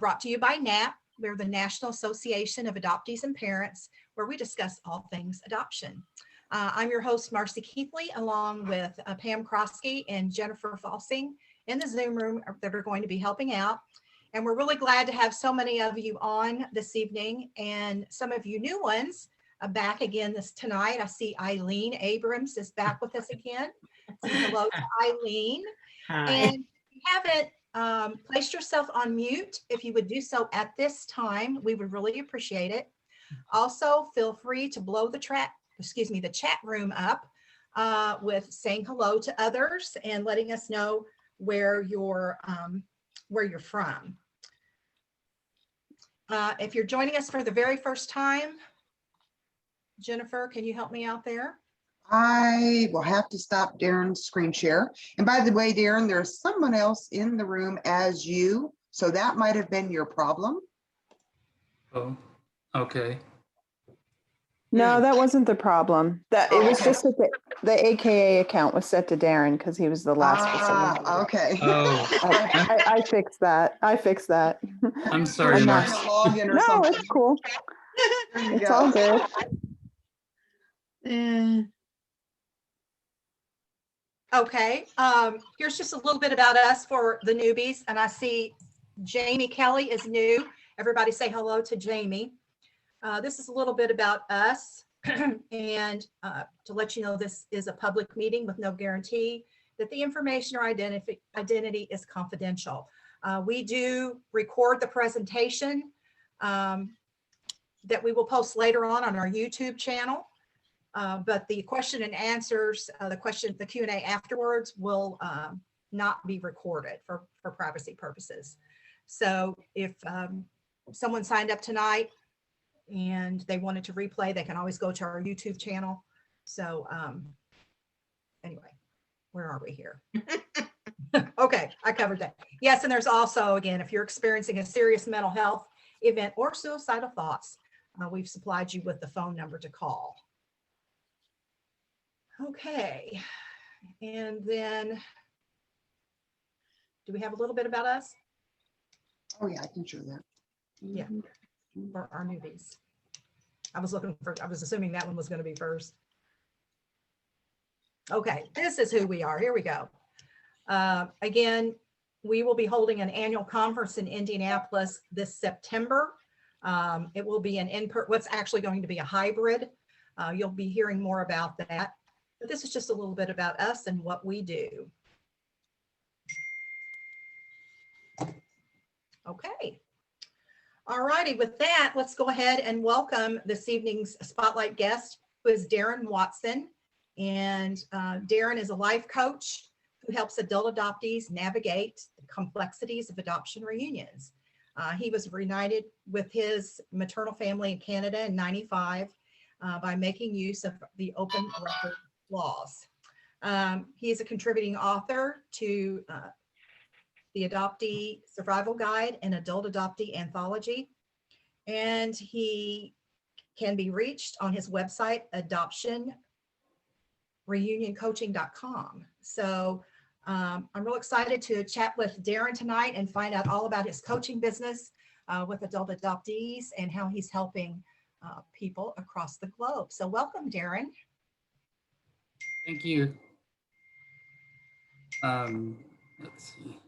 brought to you by NAAP. We're the National Association of Adoptees and Parents, where we discuss all things adoption. I'm your host, Marcie Keithley, along with Pam Krosky and Jennifer Falsing in the Zoom room that are going to be helping out. And we're really glad to have so many of you on this evening, and some of you new ones back again tonight. I see Eileen Abrams is back with us again. So hello to Eileen. Hi. And if you haven't placed yourself on mute, if you would do so at this time, we would really appreciate it. Also, feel free to blow the chat room up with saying hello to others and letting us know where you're from. If you're joining us for the very first time, Jennifer, can you help me out there? I will have to stop Daryn's screen share. And by the way, Daryn, there's someone else in the room as you, so that might have been your problem. Oh, okay. No, that wasn't the problem. It was Okay. just that the AKA account was set to Daryn because he was the last person. Okay. Oh, I fixed that. I'm sorry, Trying Marcie. to log in or No, something. it's cool. There you It's go. all good. Okay, here's just a little bit about us for the newbies. And I see Jamie Kelly is new. Everybody say hello to Jamie. This is a little bit about us. And to let you know, this is a public meeting with no guarantee that the information or identity is confidential. We do record the presentation that we will post later on our YouTube channel. But the question and answers, the Q&A afterwards will not be recorded for privacy purposes. So if someone signed up tonight and they wanted to replay, they can always go to our YouTube channel. So anyway, where are we here? Okay, I covered that. Yes, and there's also, again, if you're experiencing a serious mental health event or suicidal thoughts, we've supplied you with the phone number to call. Okay, and then do we have a little bit about us? Oh yeah, I can show that. Yeah, for our newbies. I was assuming that one was going to be first. Okay, this is who we are. Here we go. Again, we will be holding an annual conference in Indianapolis this September. It will be what's actually going to be a hybrid. You'll be hearing more about that. But this is just a little bit about us and what we do. Okay. All righty, with that, let's go ahead and welcome this evening's spotlight guest, who is Daryn Watson. And Daryn is a life coach who helps adult adoptees navigate the complexities of adoption reunions. He was reunited with his maternal family in Canada in '95 by making use of the open record laws. He is a contributing author to the Adoptee Survival Guide and Adult Adoptee Anthology. And he can be reached on his website, adoptionreunioncoaching.com. So I'm real excited to chat with Daryn tonight and find out all about his coaching business with adult adoptees and how he's helping people across the globe. So welcome, Daryn. Thank you. Let's see.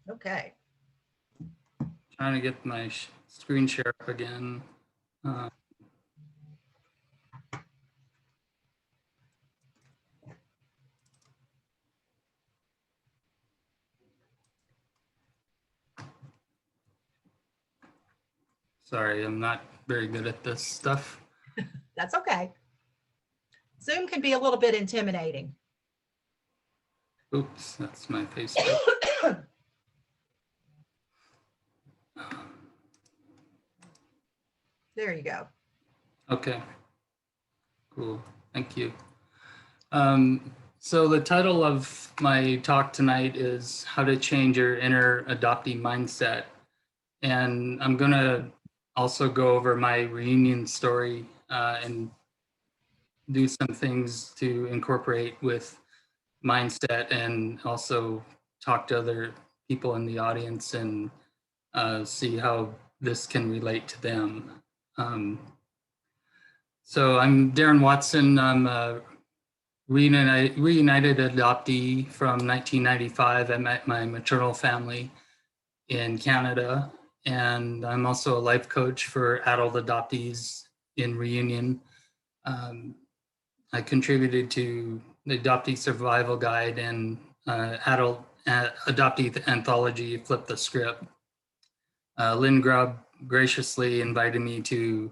Okay. Trying to get my screen share up again. Sorry, I'm not very good at this stuff. That's okay. Zoom can be a little bit intimidating. Oops, that's my Facebook. There you go. Okay, cool, thank you. So the title of my talk tonight is How to Change Your Inner Adoptee Mindset. And I'm gonna also go over my reunion story and do some things to incorporate with mindset, and also talk to other people in the audience and see how this can relate to them. So I'm Daryn Watson. I'm a reunited adoptee from 1995. I met my maternal family in Canada, and I'm also a life coach for adult adoptees in Reunion. I contributed to the Adoptee Survival Guide and adult adoptee anthology, Flip the Script. Lynn Grubb graciously invited me to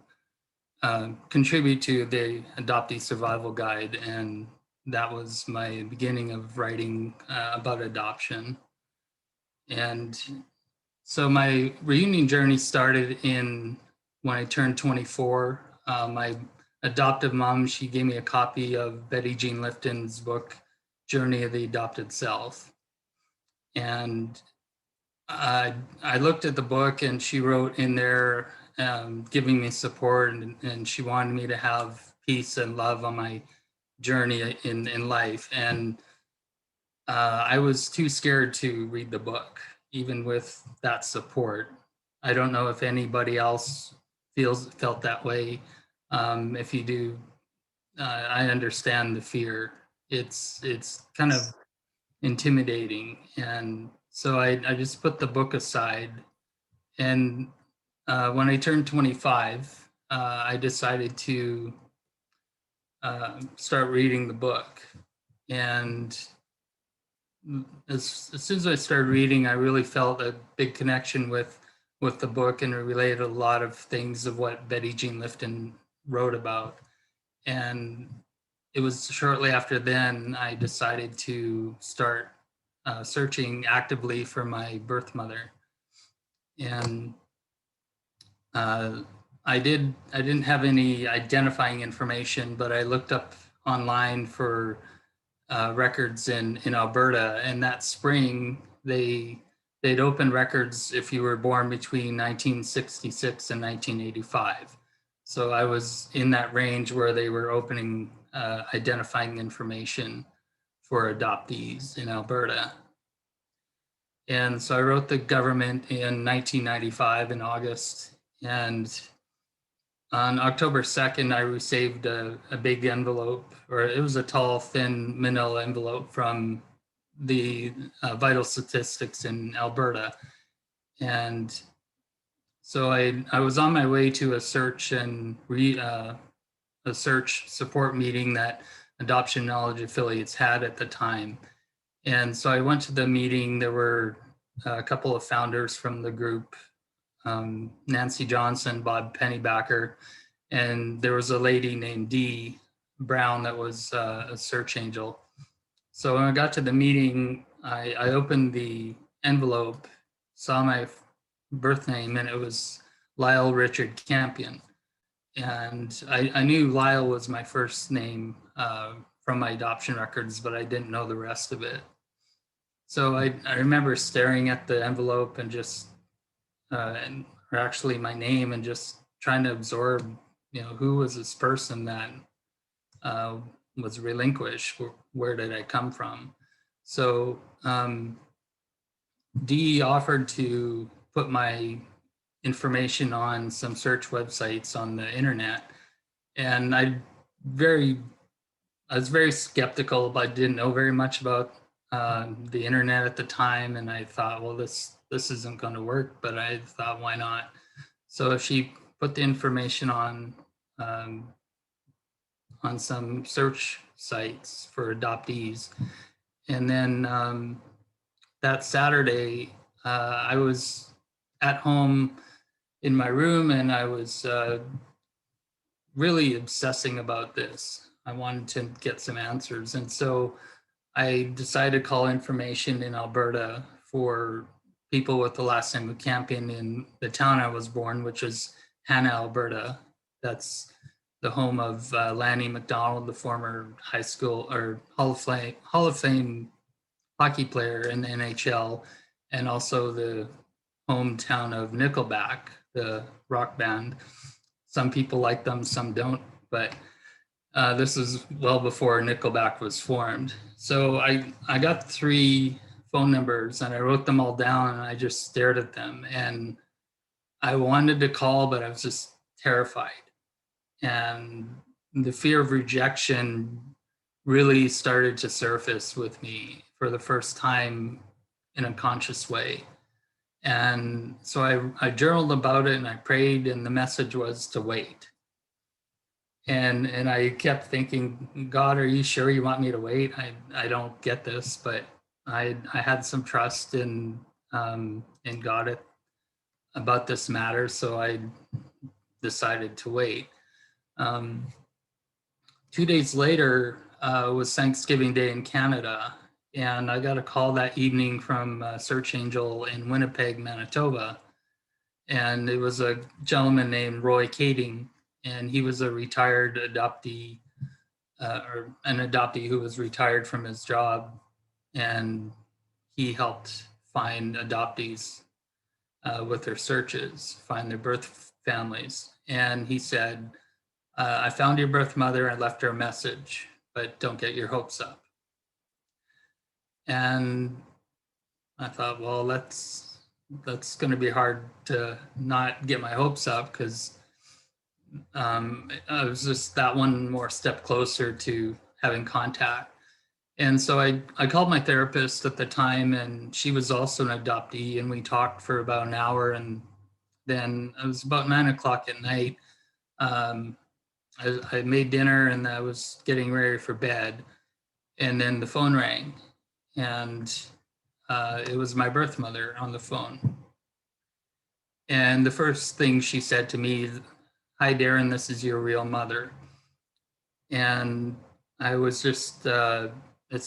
contribute to the Adoptee Survival Guide, and that was my beginning of writing about adoption. And so my reunion journey started when I turned 24. My adoptive mom, she gave me a copy of Betty Jean Lifton's book, Journey of the Adopted Self. And I looked at the book, and she wrote in there giving me support, and she wanted me to have peace and love on my journey in life. And I was too scared to read the book, even with that support. I don't know if anybody else felt that way. If you do, I understand the fear. It's kind of intimidating. And so I just put the book aside. And when I turned 25, I decided to start reading the book. And as soon as I started reading, I really felt a big connection with the book, and it related a lot of things of what Betty Jean Lifton wrote about. And it was shortly after then I decided to start searching actively for my birth mother. And I didn't have any identifying information, but I looked up online for records in Alberta, and that spring they'd open records if you were born between 1966 and 1985. So I was in that range where they were opening identifying information for adoptees in Alberta. And so I wrote the government in 1995 in August, and on October 2nd, I received a big envelope, or it was a tall, thin manila envelope from the vital statistics in Alberta. And so I was on my way to a search and a search support meeting that Adoption Knowledge Affiliates had at the time. And so I went to the meeting. There were a couple of founders from the group, Nancy Johnson, Bob Pennybacker, and there was a lady named Dee Brown that was a search angel. So when I got to the meeting, I opened the envelope, saw my birth name, and it was Lyle Richard Campion. And I knew Lyle was my first name from my adoption records, but I didn't know the rest of it. So I remember staring at the envelope and just, or actually my name, and just trying to absorb, who was this person that was relinquished? Where did I come from? So Dee offered to put my information on some search websites on the internet. And I was very skeptical, but I didn't know very much about the internet at the time. And I thought, well, this isn't going to work, but I thought, why not? So she put the information on some search sites for adoptees. And then that Saturday, I was at home in my room, and I was really obsessing about this. I wanted to get some answers. And so I decided to call information in Alberta for people with the last name of Campion in the town I was born, which is Hanna, Alberta. That's the home of Lanny McDonald, the former high school or Hall of Fame hockey player in the NHL, and also the hometown of Nickelback, the rock band. Some people like them, some don't, but this is well before Nickelback was formed. So I got 3 phone numbers, and I wrote them all down, and I just stared at them. And I wanted to call, but I was just terrified. And the fear of rejection really started to surface with me for the first time in a conscious way. And so I journaled about it and I prayed, and the message was to wait. And I kept thinking, God, are you sure you want me to wait? I don't get this, but I had some trust in God about this matter, so I decided to wait. 2 days later was Thanksgiving Day in Canada, and I got a call that evening from Search Angel in Winnipeg, Manitoba, and it was a gentleman named Roy Kading, and he was a retired adoptee, or an adoptee who was retired from his job, and he helped find adoptees with their searches, find their birth families. And he said, I found your birth mother and left her a message, but don't get your hopes up. And I thought, well, that's going to be hard to not get my hopes up, because I was just that one more step closer to having contact. And so I called my therapist at the time, and she was also an adoptee, and we talked for about an hour. And then it was about 9 o'clock at night. I made dinner and I was getting ready for bed, and then the phone rang, and it was my birth mother on the phone. And the first thing she said to me, "Hi, Daryn, this is your real mother." And I was just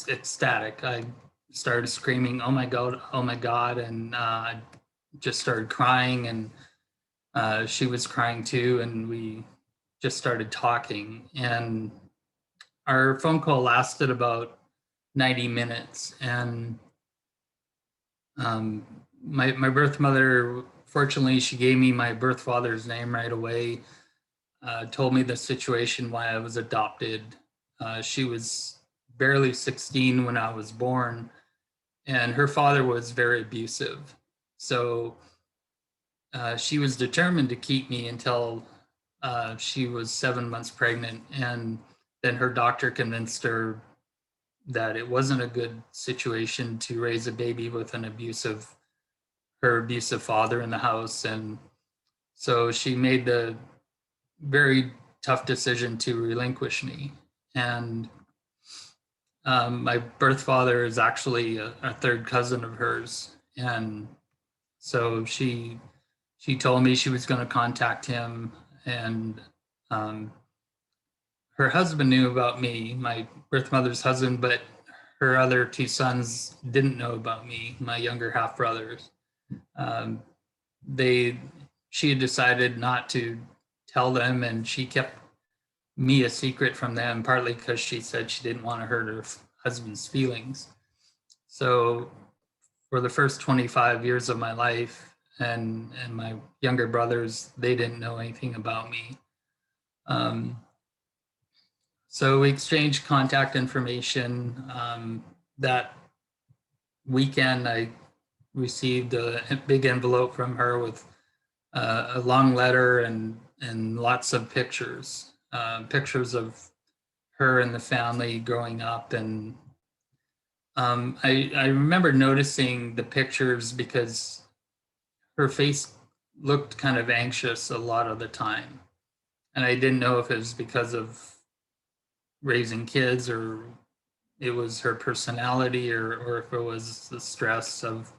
ecstatic. I started screaming, "Oh my God, oh my God," and I just started crying, and she was crying too, and we just started talking. And our phone call lasted about 90 minutes. And my birth mother, fortunately, she gave me my birth father's name right away, told me the situation, why I was adopted. She was barely 16 when I was born, and her father was very abusive. So she was determined to keep me until she was 7 months pregnant, and then her doctor convinced her that it wasn't a good situation to raise a baby with her abusive father in the house. And so she made the very tough decision to relinquish me. And my birth father is actually a third cousin of hers, and so she told me she was going to contact him. And her husband knew about me, my birth mother's husband, but her other two sons didn't know about me, my younger half brothers. She had decided not to tell them, and she kept me a secret from them, partly because she said she didn't want to hurt her husband's feelings. So for the first 25 years of my life, and my younger brothers, they didn't know anything about me. So we exchanged contact information. That weekend, I received a big envelope from her with a long letter and lots of pictures, pictures of her and the family growing up. And I remember noticing the pictures because her face looked kind of anxious a lot of the time. And I didn't know if it was because of raising kids, or it was her personality, or if it was the stress of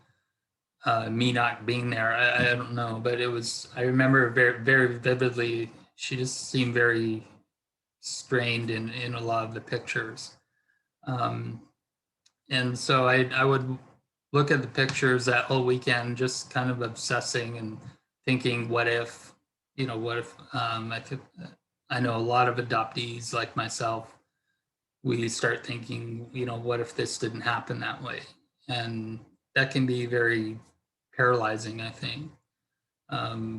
me not being there. I don't know, but I remember very, very vividly, she just seemed very strained in a lot of the pictures. And so I would look at the pictures that whole weekend, just kind of obsessing and thinking, what if, I know a lot of adoptees like myself, we start thinking, what if this didn't happen that way? And that can be very paralyzing, I think,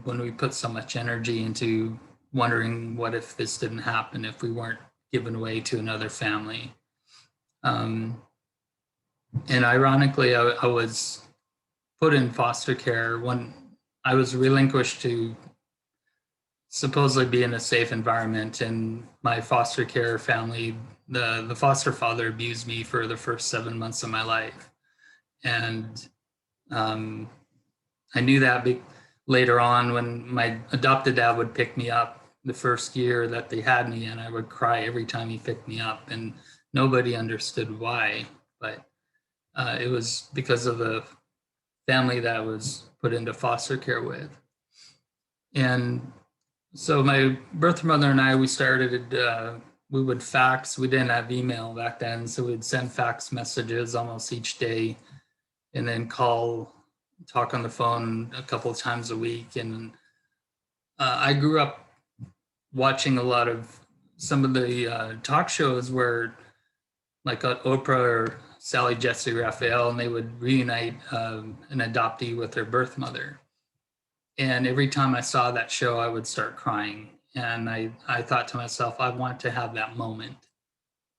when we put so much energy into wondering, what if this didn't happen, if we weren't given away to another family? And ironically, I was put in foster care when I was relinquished to supposedly be in a safe environment. And my foster care family, the foster father abused me for the first 7 months of my life. And I knew that later on when my adopted dad would pick me up the first year that they had me, and I would cry every time he picked me up, and nobody understood why. But it was because of the family that I was put into foster care with. And so my birth mother and I, we started, we would fax. We didn't have email back then, so we'd send fax messages almost each day, and then talk on the phone a couple of times a week. And I grew up watching a lot of some of the talk shows where, like Oprah or Sally Jesse Raphael, and they would reunite an adoptee with their birth mother. And every time I saw that show, I would start crying. And I thought to myself, I want to have that moment.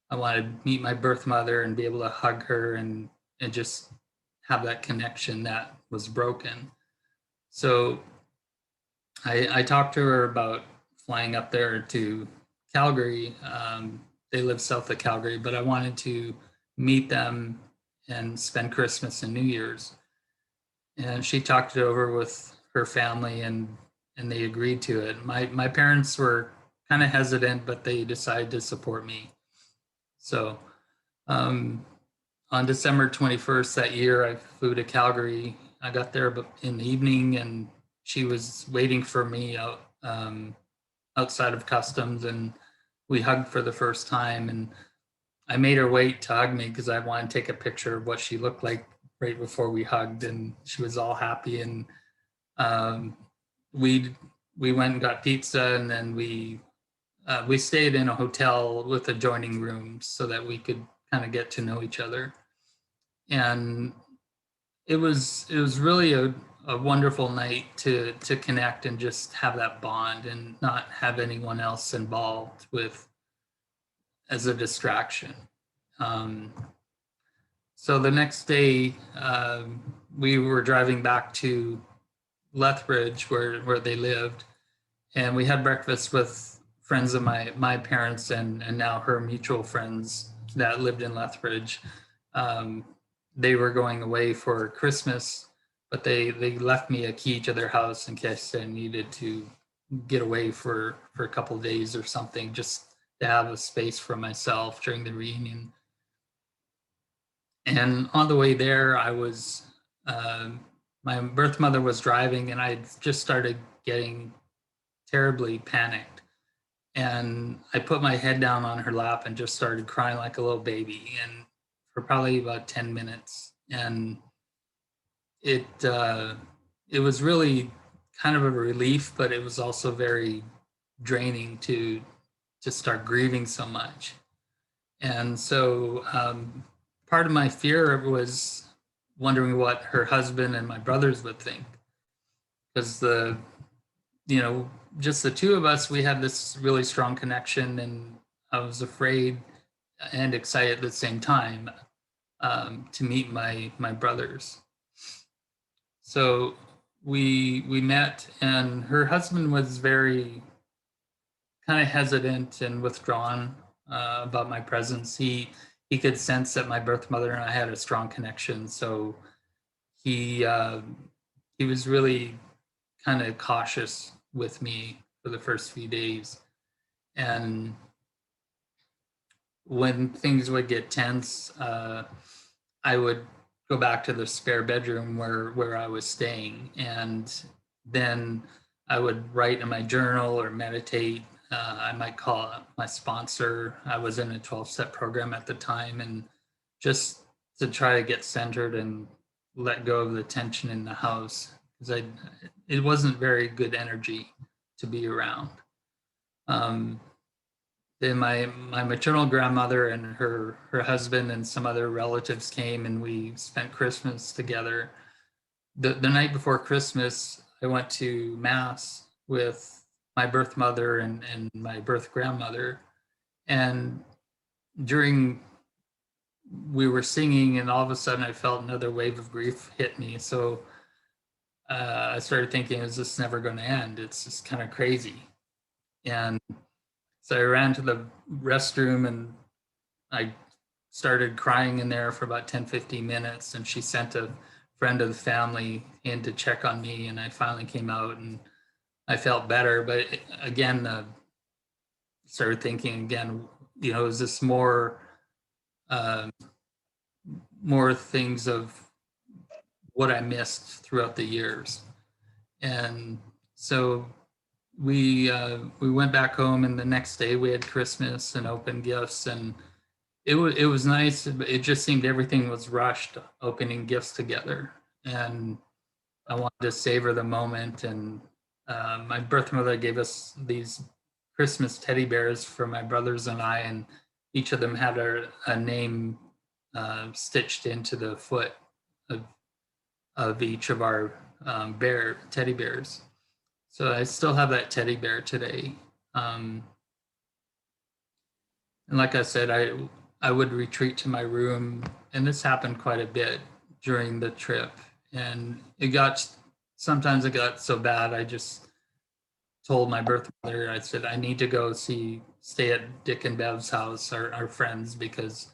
I want to meet my birth mother and be able to hug her and just have that connection that was broken. So I talked to her about flying up there to Calgary. They live south of Calgary, but I wanted to meet them and spend Christmas and New Year's. And she talked it over with her family, and they agreed to it. My parents were kind of hesitant, but they decided to support me. So on December 21st that year, I flew to Calgary. I got there in the evening, and she was waiting for me outside of customs, and we hugged for the first time. And I made her wait to hug me because I wanted to take a picture of what she looked like right before we hugged, and she was all happy. And we went and got pizza, and then we stayed in a hotel with adjoining rooms so that we could kind of get to know each other. And it was really a wonderful night to connect and just have that bond and not have anyone else involved with as a distraction. So the next day, we were driving back to Lethbridge where they lived, and we had breakfast with friends of my parents and now her mutual friends that lived in Lethbridge. They were going away for Christmas, but they left me a key to their house in case I needed to get away for a couple of days or something, just to have a space for myself during the reunion. And on the way there, I was, my birth mother was driving, and I just started getting terribly panicked. And I put my head down on her lap and just started crying like a little baby, and for probably about 10 minutes. And it was really kind of a relief, but it was also very draining to start grieving so much. And so part of my fear was wondering what her husband and my brothers would think, because just the two of us, we had this really strong connection, and I was afraid and excited at the same time to meet my brothers. So we met, and her husband was very kind of hesitant and withdrawn about my presence. He could sense that my birth mother and I had a strong connection, so he was really kind of cautious with me for the first few days. And when things would get tense, I would go back to the spare bedroom where I was staying, and then I would write in my journal or meditate. I might call my sponsor. I was in a 12-step program at the time, and just to try to get centered and let go of the tension in the house, because it wasn't very good energy to be around. Then my maternal grandmother and her husband and some other relatives came, and we spent Christmas together. The night before Christmas, I went to Mass with my birth mother and my birth grandmother. And during we were singing, and all of a sudden I felt another wave of grief hit me. So I started thinking, is this never going to end? It's just kind of crazy. And so I ran to the restroom and I started crying in there for about 10-15 minutes. And she sent a friend of the family in to check on me. And I finally came out and I felt better. But again, started thinking again, you know, is this more things of what I missed throughout the years? And so we went back home, and the next day we had Christmas and opened gifts, and it was nice. But it just seemed everything was rushed, opening gifts together, and I wanted to savor the moment. And my birth mother gave us these Christmas teddy bears for my brothers and I, and each of them had a name stitched into the foot of each of our teddy bears. So I still have that teddy bear today. And like I said, I would retreat to my room, and this happened quite a bit during the trip. And sometimes it got so bad, I just told my birth mother, I said, I need to go stay at Dick and Bev's house, our friends, because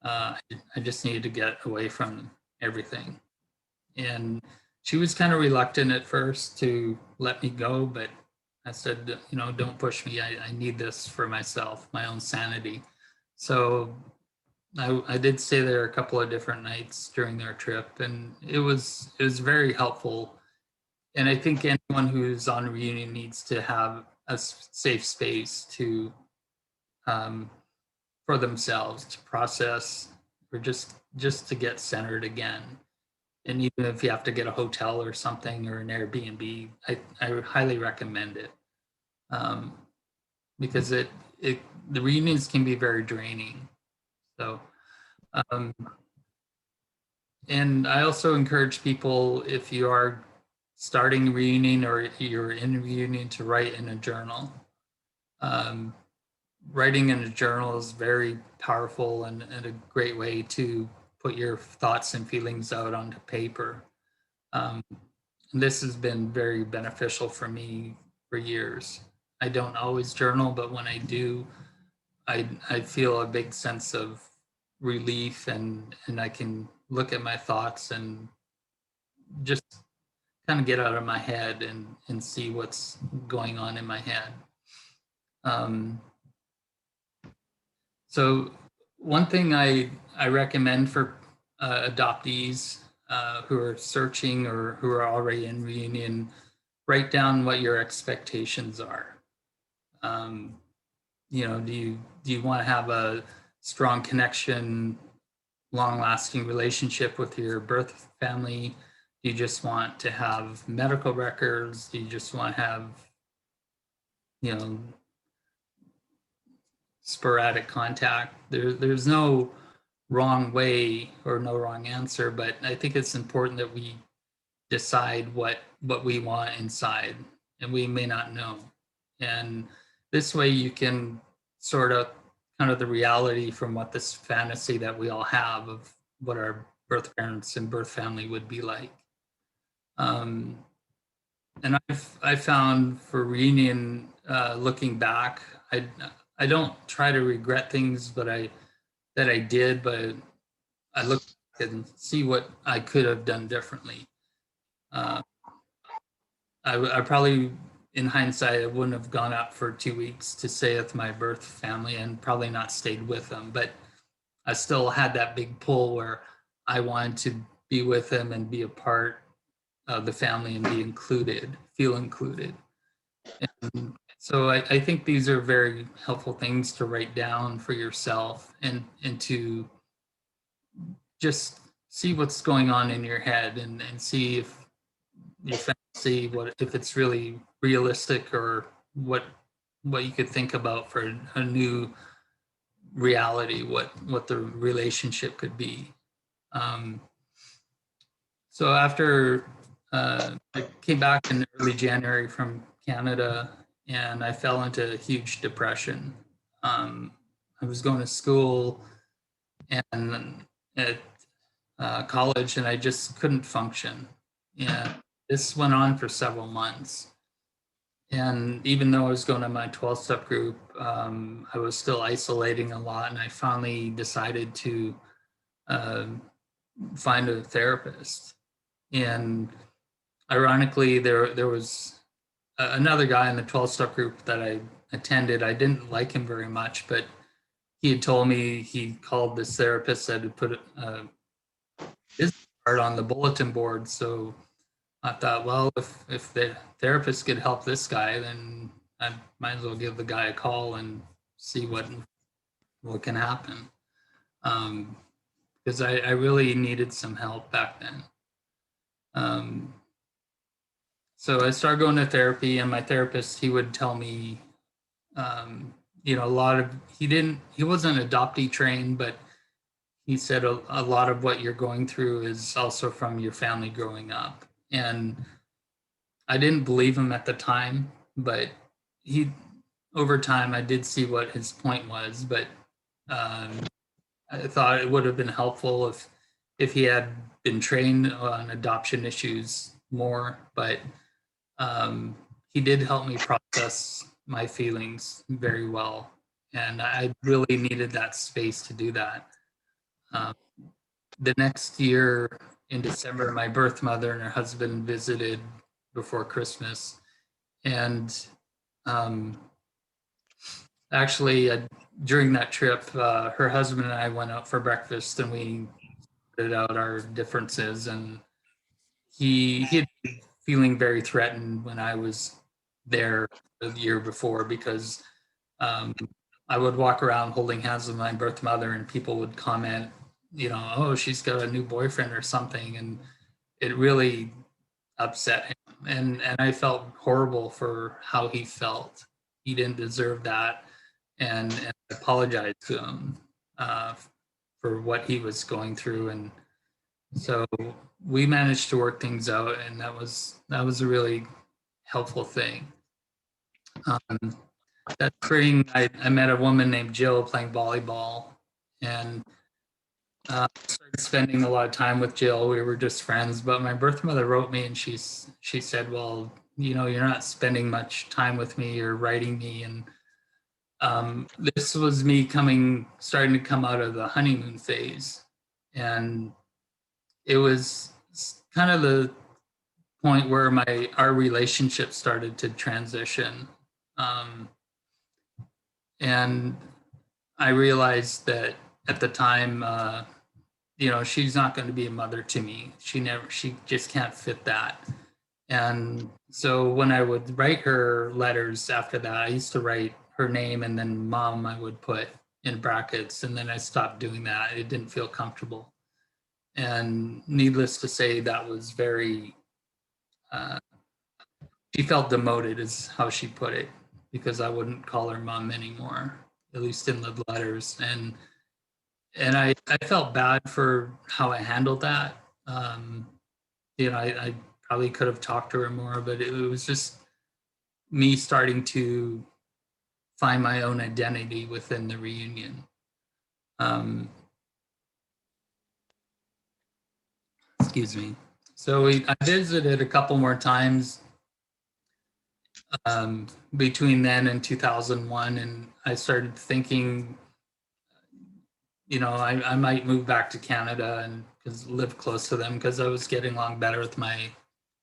I just needed to get away from everything. And she was kind of reluctant at first to let me go, but I said, you know, don't push me. I need this for myself, my own sanity. So I did stay there a couple of different nights during their trip, and it was very helpful. And I think anyone who's on reunion needs to have a safe space to for themselves to process, or just to get centered again. And even if you have to get a hotel or something, or an Airbnb, I highly recommend it, because the reunions can be very draining. So, and I also encourage people, if you are starting a reunion or you're in a reunion, to write in a journal. Writing in a journal is very powerful and a great way to put your thoughts and feelings out onto paper. And this has been very beneficial for me for years. I don't always journal, but when I do, I feel a big sense of relief, and I can look at my thoughts and just kind of get out of my head and see what's going on in my head. So one thing I recommend for adoptees who are searching or who are already in reunion, write down what your expectations are. You know, do you want to have a strong connection, long-lasting relationship with your birth family? Do you just want to have medical records? Do you just want to have, you know, sporadic contact? There's no wrong way or no wrong answer, but I think it's important that we decide what we want inside, and we may not know. And this way you can sort out kind of the reality from what this fantasy that we all have of what our birth parents and birth family would be like. And I found for reunion, looking back, I don't try to regret things that I did, but I look back and see what I could have done differently. I probably, in hindsight, I wouldn't have gone up for 2 weeks to stay with my birth family and probably not stayed with them, but I still had that big pull where I wanted to be with them and be a part of the family and be included, feel included. And so I think these are very helpful things to write down for yourself, and to just see what's going on in your head, and see if your fantasy, if it's really realistic, or what you could think about for a new reality, what the relationship could be. So after I came back in early January from Canada, and I fell into a huge depression. I was going to school, and at college, and I just couldn't function. And this went on for several months. And even though I was going to my 12-step group, I was still isolating a lot. And I finally decided to find a therapist. And ironically, there was another guy in the 12-step group that I attended. I didn't like him very much, but he had told me he called this therapist, said to put his card on the bulletin board. So I thought, well, if the therapist could help this guy, then I might as well give the guy a call and see what can happen. Because I really needed some help back then. So I started going to therapy, and my therapist, he would tell me, you know, a lot of, he wasn't adoptee trained, but he said a lot of what you're going through is also from your family growing up. And I didn't believe him at the time, but over time, I did see what his point was. But I thought it would have been helpful if he had been trained on adoption issues more. But he did help me process my feelings very well, and I really needed that space to do that. The next year in December, my birth mother and her husband visited before Christmas, and actually during that trip, her husband and I went out for breakfast, and we sorted out our differences. And he had been feeling very threatened when I was there the year before, because I would walk around holding hands with my birth mother, and people would comment, you know, oh, she's got a new boyfriend or something. And it really upset him. And I felt horrible for how he felt. He didn't deserve that. And I apologized to him for what he was going through. And so we managed to work things out, and that was a really helpful thing. That spring, I met a woman named Jill playing volleyball, and started spending a lot of time with Jill. We were just friends, but my birth mother wrote me, and she said, well, you know, you're not spending much time with me or writing me. And this was me starting to come out of the honeymoon phase. And it was kind of the point where our relationship started to transition. And I realized that at the time, you know, she's not going to be a mother to me. She just can't fit that. And so when I would write her letters after that, I used to write her name and then mom I would put in brackets, and then I stopped doing that. It didn't feel comfortable. And needless to say, that was very, she felt demoted is how she put it, because I wouldn't call her mom anymore, at least in the letters. And I felt bad for how I handled that. You know, I probably could have talked to her more, but it was just me starting to find my own identity within the reunion. Excuse me. So I visited a couple more times between then and 2001, and I started thinking, you know, I might move back to Canada and live close to them, because I was getting along better with my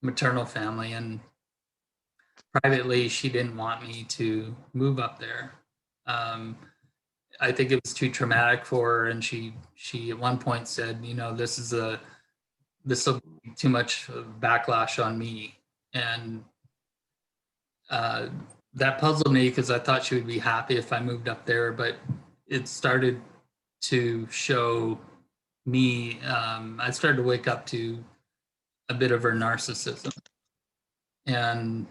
maternal family. And privately, she didn't want me to move up there. I think it was too traumatic for her, and she at one point said, you know, this will be too much backlash on me. And that puzzled me, because I thought she would be happy if I moved up there, but it started to show me, I started to wake up to a bit of her narcissism. And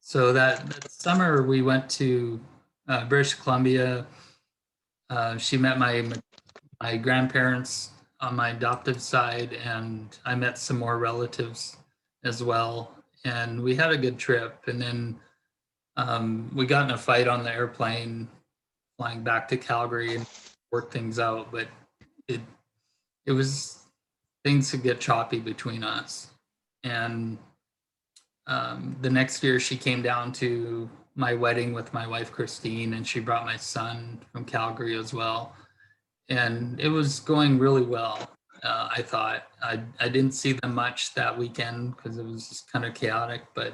so that summer we went to British Columbia. She met my grandparents on my adoptive side, and I met some more relatives as well. And we had a good trip. And then we got in a fight on the airplane flying back to Calgary. And work things out, but it was, things could get choppy between us. And the next year she came down to my wedding with my wife, Christine, and she brought my son from Calgary as well. And it was going really well. I thought I didn't see them much that weekend because it was just kind of chaotic, but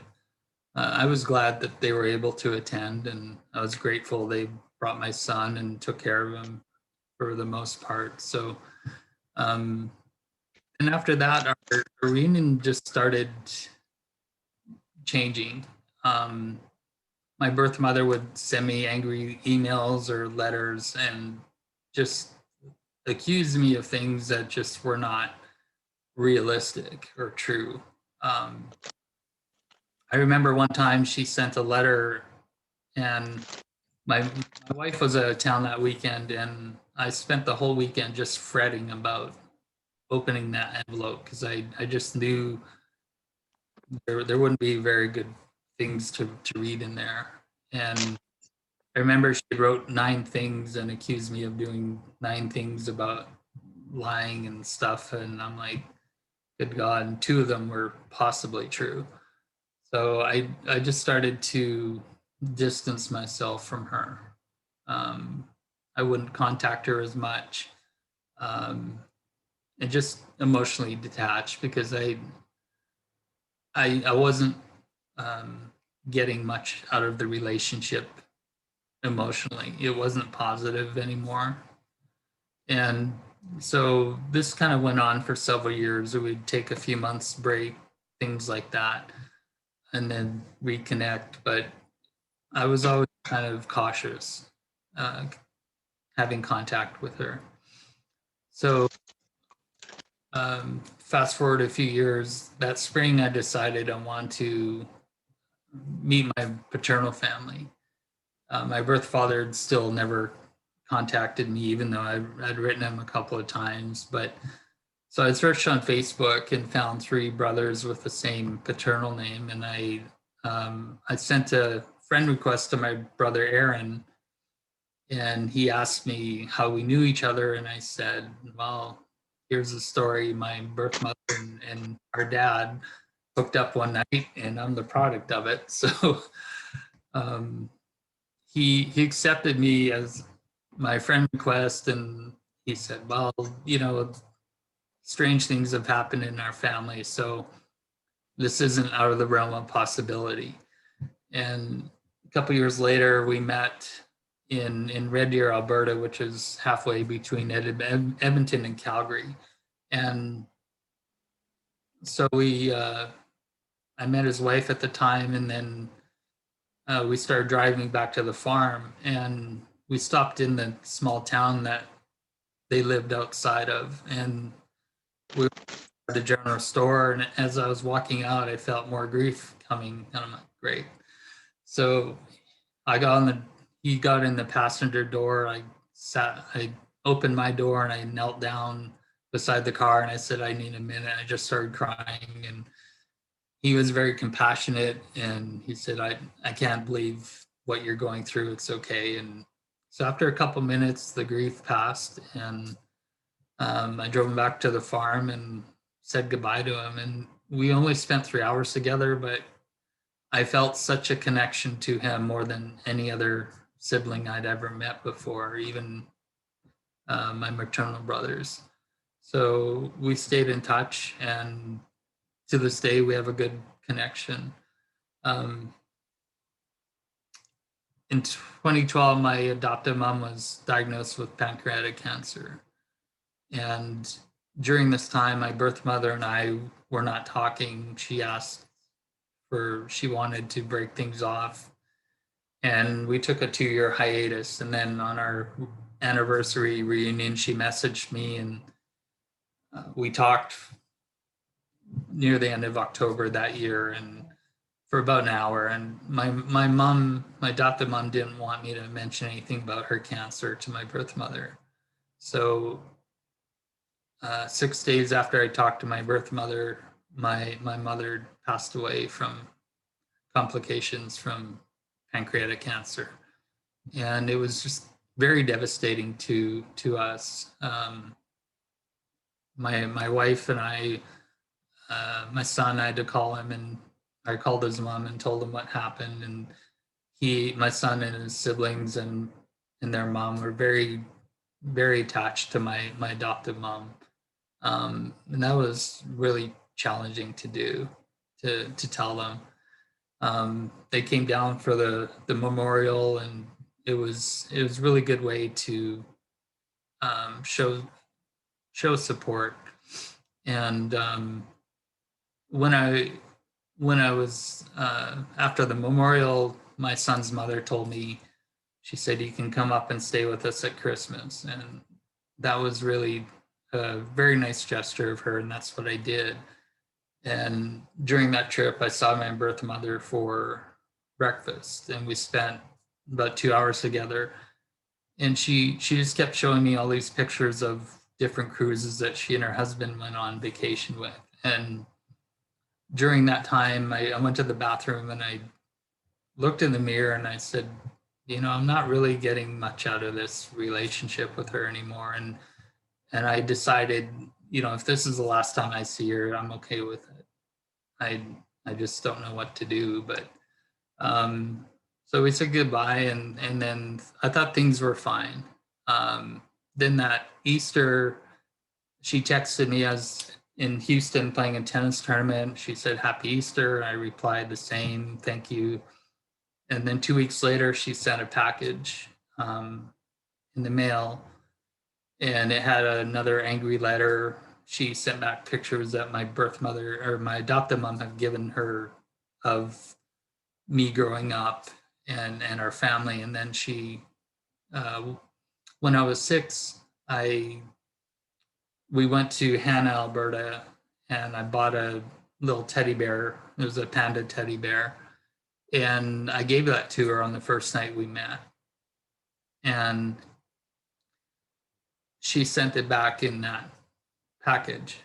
I was glad that they were able to attend, and I was grateful they brought my son and took care of him for the most part. So, and after that, our reunion just started changing. My birth mother would send me angry emails or letters and just accuse me of things that just were not realistic or true. I remember one time she sent a letter, and my wife was out of town that weekend, and I spent the whole weekend just fretting about opening that envelope because I just knew there wouldn't be very good things to read in there. And I remember she wrote 9 things and accused me of doing 9 things about lying and stuff. And I'm like, good God, and 2 of them were possibly true. So I just started to distance myself from her. I wouldn't contact her as much, and just emotionally detached because I wasn't getting much out of the relationship emotionally. It wasn't positive anymore. And so this kind of went on for several years. We'd take a few months break, things like that, and then reconnect. But I was always kind of cautious having contact with her. So fast forward a few years, that spring I decided I want to meet my paternal family. My birth father had still never contacted me, even though I'd written him a couple of times. But so I searched on Facebook and found 3 brothers with the same paternal name, and I sent a friend request to my brother Aaron, and he asked me how we knew each other, and I said, well, here's the story. My birth mother and our dad hooked up one night, and I'm the product of it. So he accepted me as my friend request, and he said, well, strange things have happened in our family, so this isn't out of the realm of possibility. And a couple years later, we met in Red Deer, Alberta, which is halfway between Edmonton and Calgary. And so I met his wife at the time, and then we started driving back to the farm, and we stopped in the small town that they lived outside of, and we were at the general store. And as I was walking out, I felt more grief coming, and I'm like, great. So he got in the passenger door. I opened my door and I knelt down beside the car and I said, I need a minute. I just started crying, and he was very compassionate, and he said, I can't believe what you're going through. It's okay. And so after a couple minutes, the grief passed, and I drove him back to the farm and said goodbye to him. And we only spent 3 hours together, but I felt such a connection to him more than any other sibling I'd ever met before, even my maternal brothers. So we stayed in touch, and to this day, we have a good connection. In 2012, my adoptive mom was diagnosed with pancreatic cancer. And during this time, my birth mother and I were not talking. She wanted to break things off. And we took a 2-year hiatus. And then on our anniversary reunion, she messaged me, and we talked near the end of October that year, and for about an hour. And my mom, my adopted mom, didn't want me to mention anything about her cancer to my birth mother. So 6 days after I talked to my birth mother, my mother passed away from complications from pancreatic cancer. And it was just very devastating to us. My wife and I, my son, I had to call him, and I called his mom and told him what happened. And my son and his siblings and their mom were very, very attached to my adoptive mom. And that was really challenging to do, to tell them. They came down for the memorial, and it was really good way to show support. And when I was after the memorial, my son's mother told me, she said, "You can come up and stay with us at Christmas." And that was really a very nice gesture of her, and that's what I did. And during that trip, I saw my birth mother for breakfast, and we spent about 2 hours together. And she just kept showing me all these pictures of different cruises that she and her husband went on vacation with. And during that time, I went to the bathroom and I looked in the mirror and I said, I'm not really getting much out of this relationship with her anymore. And I decided, if this is the last time I see her, I'm okay with it. I just don't know what to do. But so we said goodbye, and then I thought things were fine. Then that Easter, she texted me. I was in Houston playing a tennis tournament. She said, "Happy Easter." I replied the same, "Thank you." And then 2 weeks later, she sent a package in the mail, and it had another angry letter. She sent back pictures that my birth mother or my adoptive mom had given her of me growing up and our family. And then she, when I was 6, we went to Hannah, Alberta, and I bought a little teddy bear. It was a panda teddy bear. And I gave that to her on the first night we met. And she sent it back in that package.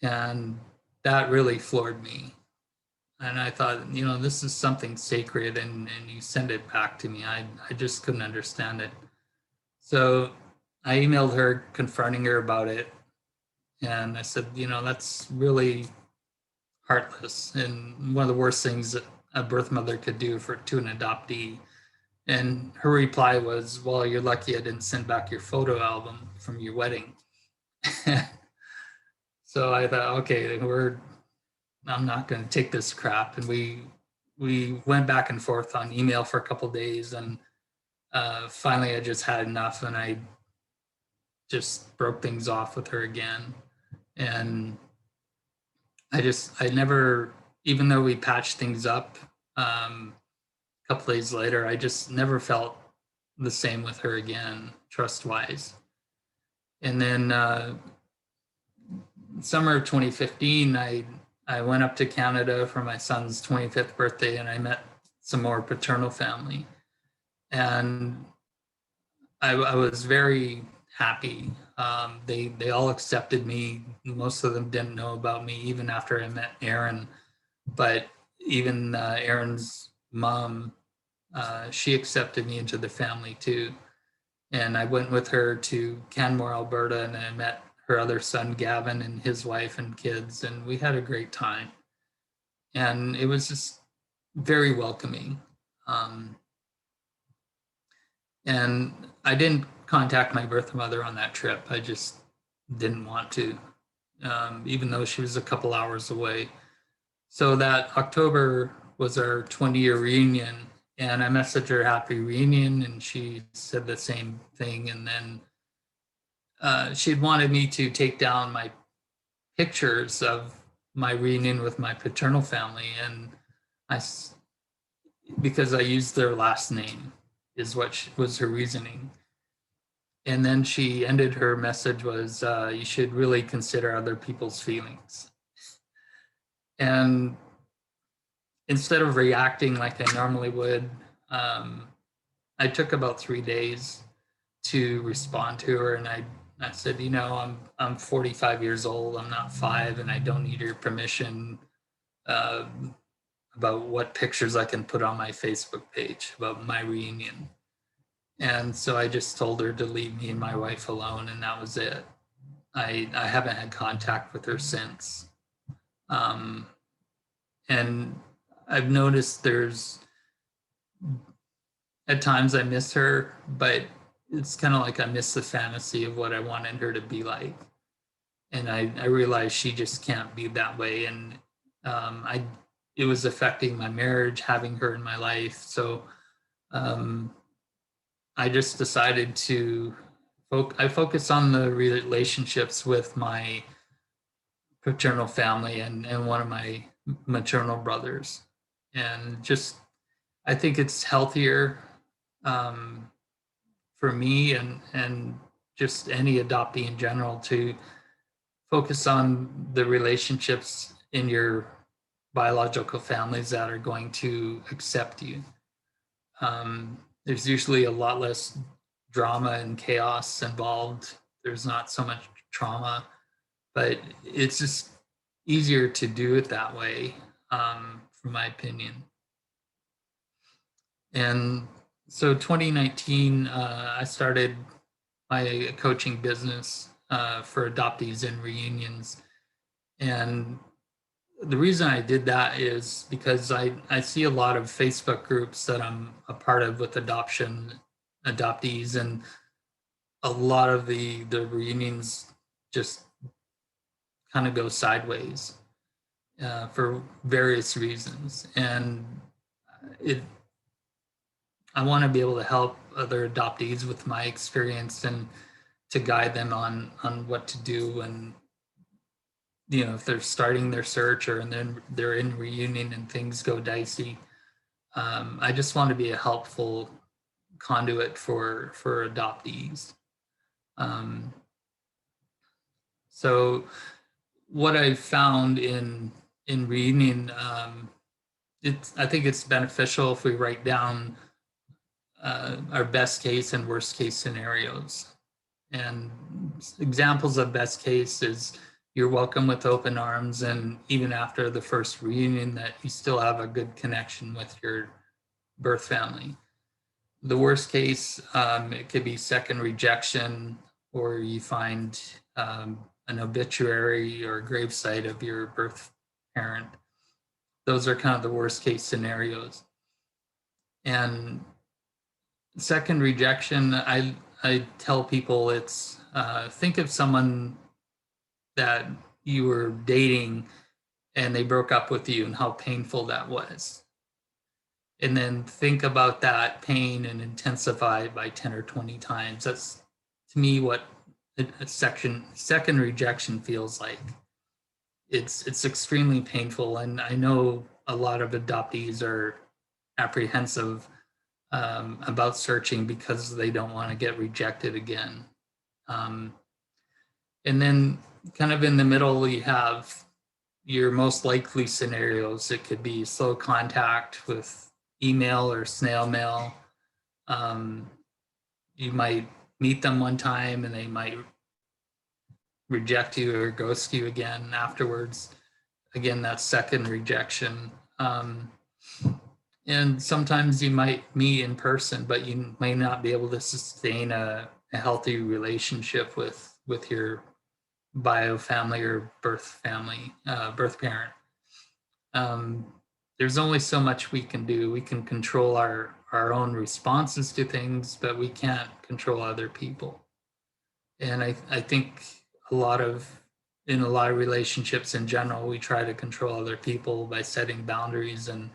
And that really floored me. And I thought, this is something sacred, and you send it back to me. I just couldn't understand it. So I emailed her confronting her about it. And I said, that's really heartless and one of the worst things that a birth mother could do to an adoptee. And her reply was, "Well, you're lucky I didn't send back your photo album from your wedding." So I thought, okay, I'm not going to take this crap. And we went back and forth on email for a couple of days, and finally I just had enough, and I just broke things off with her again. And I never, even though we patched things up a couple days later, I just never felt the same with her again, trust-wise. And then summer of 2015, I went up to Canada for my son's 25th birthday, and I met some more paternal family. And I was very happy. They all accepted me. Most of them didn't know about me even after I met Aaron. But even Aaron's mom, she accepted me into the family too. And I went with her to Canmore, Alberta, and I met her other son, Gavin, and his wife and kids, and we had a great time. And it was just very welcoming. And I didn't contact my birth mother on that trip. I just didn't want to, even though she was a couple hours away. So that October was our 20-year reunion, and I messaged her happy reunion, and she said the same thing. And then she'd wanted me to take down my pictures of my reunion with my paternal family, and because I used their last name is what was her reasoning. And then she ended her message was, "You should really consider other people's feelings." And instead of reacting like I normally would, I took about 3 days to respond to her. And I said, I'm 45 years old. I'm not 5, and I don't need your permission about what pictures I can put on my Facebook page about my reunion. And so I just told her to leave me and my wife alone, and that was it. I haven't had contact with her since. And I've noticed at times I miss her, but it's kind of like I miss the fantasy of what I wanted her to be like. And I realized she just can't be that way. And it was affecting my marriage, having her in my life. So I just decided to focus on the relationships with my paternal family and one of my maternal brothers. And just, I think it's healthier for me and just any adoptee in general to focus on the relationships in your biological families that are going to accept you. There's usually a lot less drama and chaos involved. There's not so much trauma, but it's just easier to do it that way, from my opinion. And so 2019, I started my coaching business for adoptees and reunions. And the reason I did that is because I see a lot of Facebook groups that I'm a part of with adoptees, and a lot of the reunions just kind of go sideways for various reasons. And I want to be able to help other adoptees with my experience and to guide them on what to do. And if they're starting their search and then they're in reunion and things go dicey, I just want to be a helpful conduit for adoptees. So what I found in reunion, I think it's beneficial if we write down our best case and worst case scenarios. And examples of best case is you're welcome with open arms, and even after the first reunion that you still have a good connection with your birth family. The worst case, it could be second rejection, or you find an obituary or a gravesite of your birth parent. Those are kind of the worst case scenarios. And second rejection, I tell people it's think of someone that you were dating and they broke up with you and how painful that was. And then think about that pain and intensify it by 10 or 20 times. That's, to me, what a second rejection feels like. It's extremely painful. And I know a lot of adoptees are apprehensive about searching because they don't want to get rejected again. And then kind of in the middle, you have your most likely scenarios. It could be slow contact with email or snail mail. You might meet them one time and they might reject you or ghost you again afterwards. Again, that's second rejection. And sometimes you might meet in person, but you may not be able to sustain a healthy relationship with your bio family or birth parent. There's only so much we can do. We can control our own responses to things, but we can't control other people. And I think in a lot of relationships in general, we try to control other people by setting boundaries, and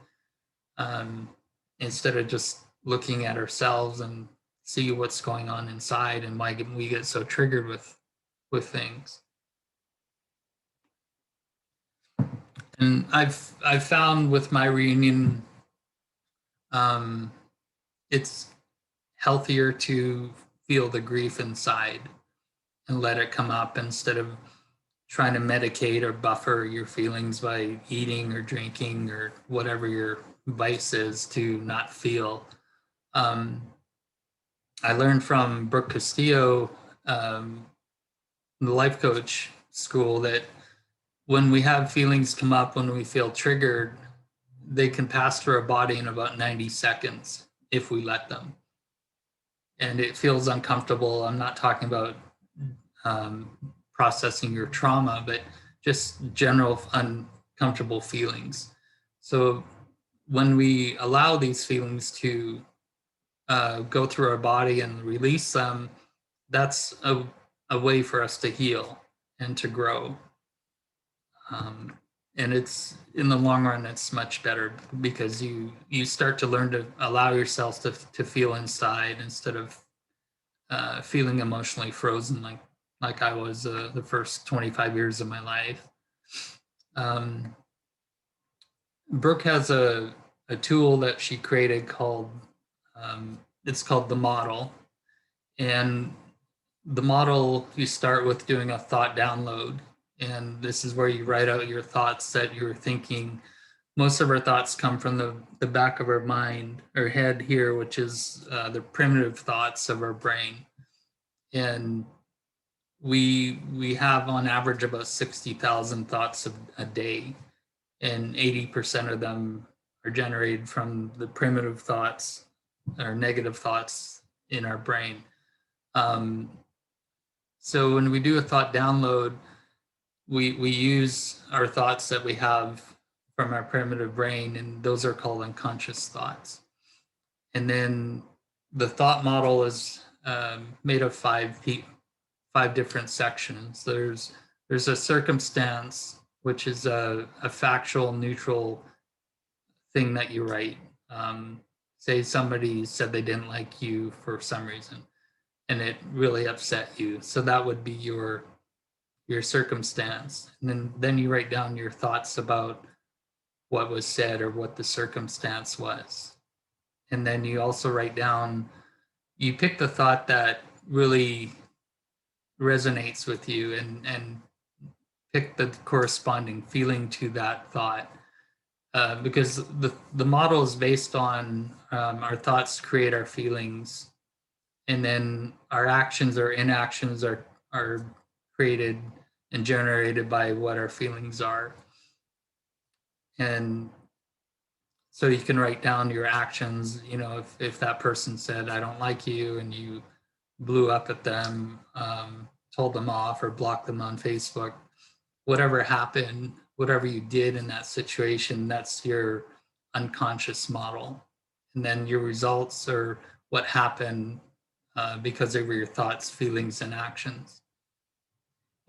instead of just looking at ourselves and see what's going on inside and why we get so triggered with things. And I've found with my reunion, it's healthier to feel the grief inside and let it come up instead of trying to medicate or buffer your feelings by eating or drinking or whatever your vice is to not feel. I learned from Brooke Castillo, the life coach school, that when we have feelings come up, when we feel triggered, they can pass through our body in about 90 seconds if we let them. and it feels uncomfortable. I'm not talking about processing your trauma, but just general uncomfortable feelings. So when we allow these feelings to go through our body and release them, that's a way for us to heal and to grow. And it's, in the long run, it's much better because you start to learn to allow yourself to feel inside instead of feeling emotionally frozen like I was the first 25 years of my life. Brooke has a tool that she created called, it's called the model. And the model, you start with doing a thought download. And this is where you write out your thoughts that you're thinking. Most of our thoughts come from the back of our mind or head here, which is the primitive thoughts of our brain. And we have on average about 60,000 thoughts a day, and 80% of them are generated from the primitive thoughts or negative thoughts in our brain. So when we do a thought download, we use our thoughts that we have from our primitive brain, and those are called unconscious thoughts. And then the thought model is made of five different sections. There's a circumstance, which is a factual, neutral thing that you write. Say somebody said they didn't like you for some reason, and it really upset you. So that would be your circumstance. And then you write down your thoughts about what was said or what the circumstance was. And then you also write down, you pick the thought that really resonates with you and pick the corresponding feeling to that thought. Because the model is based on our thoughts create our feelings, and then our actions or inactions are created and generated by what our feelings are. And so you can write down your actions. You know, if that person said, I don't like you, and you blew up at them, told them off or blocked them on Facebook, whatever happened, whatever you did in that situation, that's your unconscious model. And then your results are what happened because of your thoughts, feelings, and actions.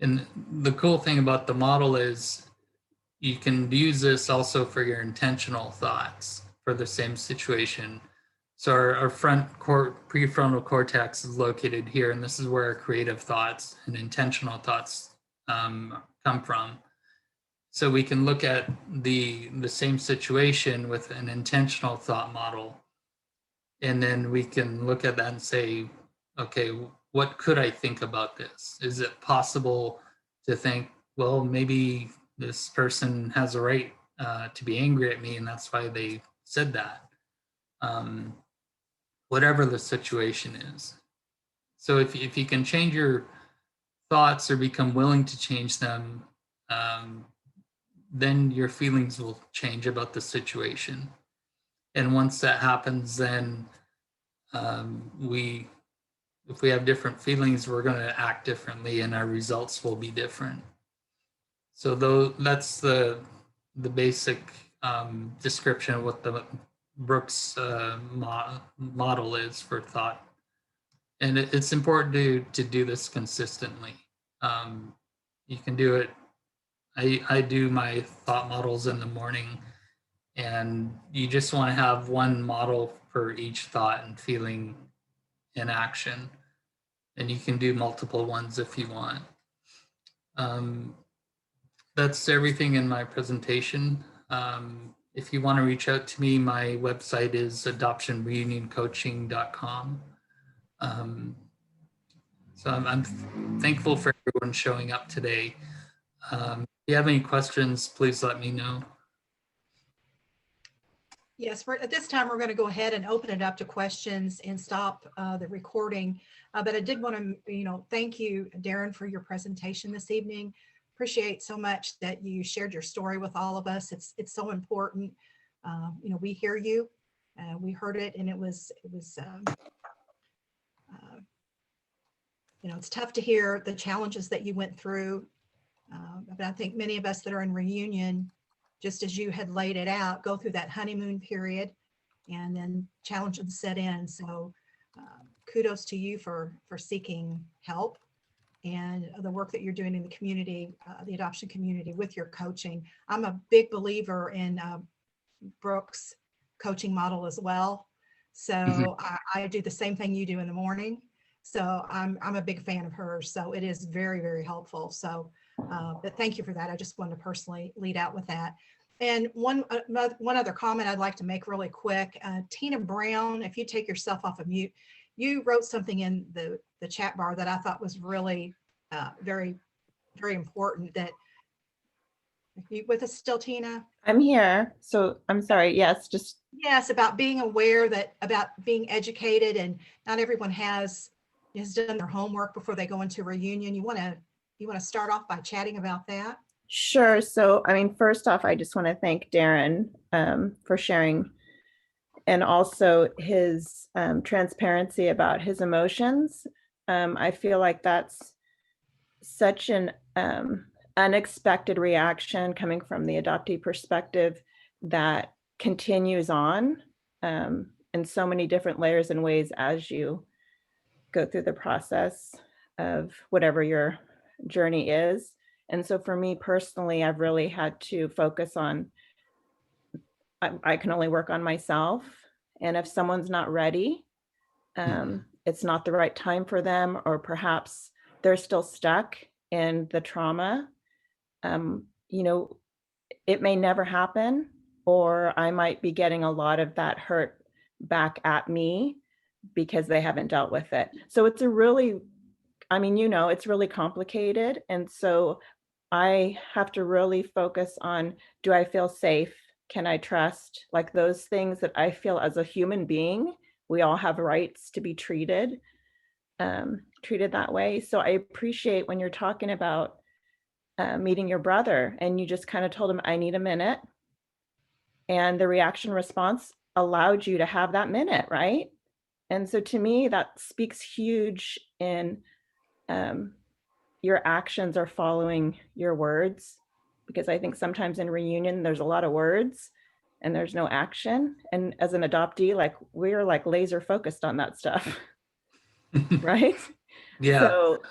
And the cool thing about the model is you can use this also for your intentional thoughts for the same situation. So our prefrontal cortex is located here, and this is where our creative thoughts and intentional thoughts come from. So we can look at the same situation with an intentional thought model, and then we can look at that and say, okay, what could I think about this? Is it possible to think, well, maybe this person has a right to be angry at me, and that's why they said that. Whatever the situation is. So if you can change your thoughts or become willing to change them, then your feelings will change about the situation. And once that happens, then if we have different feelings, we're going to act differently, and our results will be different. So that's the basic description of what the Brooks model is for thought. And it's important to do this consistently. You can do it. I do my thought models in the morning, and you just want to have one model for each thought and feeling and action. And you can do multiple ones if you want. That's everything in my presentation. If you want to reach out to me, my website is adoptionreunioncoaching.com. So I'm thankful for everyone showing up today. If you have any questions, please let me know. Yes, at this time, we're going to go ahead and open it up to questions and stop the recording. But I did want to, thank you, Daryn, for your presentation this evening. Appreciate so much that you shared your story with all of us. It's so important. We hear you. We heard it, and it was it's tough to hear the challenges that you went through. But I think many of us that are in reunion, just as you had laid it out, go through that honeymoon period and then challenges set in. So kudos to you for seeking help and the work that you're doing in the community, the adoption community with your coaching. I'm a big believer in Brooke's coaching model as well. So I do the same thing you do in the morning. So I'm a big fan of hers. So it is very, very helpful. So, but thank you for that. I just wanted to personally lead out with that. And one other comment I'd like to make really quick. Tina Brown, if you take yourself off of mute, you wrote something in the chat bar that I thought was really very, very important. That, are you with us still, Tina? I'm here. So I'm sorry. Yes, just. Yes, about being aware about being educated, and not everyone has done their homework before they go into reunion. You want to start off by chatting about that? Sure. So, I mean, first off, I just want to thank Daryn for sharing, and also his transparency about his emotions. I feel like that's such an unexpected reaction coming from the adoptee perspective that continues on in so many different layers and ways as you go through the process of whatever your journey is. And so for me personally, I've really had to focus on, I can only work on myself. And if someone's not ready, it's not the right time for them, or perhaps they're still stuck in the trauma. It may never happen, or I might be getting a lot of that hurt back at me because they haven't dealt with it. So it's it's really complicated. And so I have to really focus on, do I feel safe? Can I trust? Like those things that I feel as a human being, we all have rights to be treated that way. So I appreciate when you're talking about meeting your brother and you just kind of told him, I need a minute. And the reaction response allowed you to have that minute, right? And so to me, that speaks huge in your actions are following your words, because I think sometimes in reunion, there's a lot of words and there's no action. And as an adoptee, like we're like laser focused on that stuff, right? Yeah. So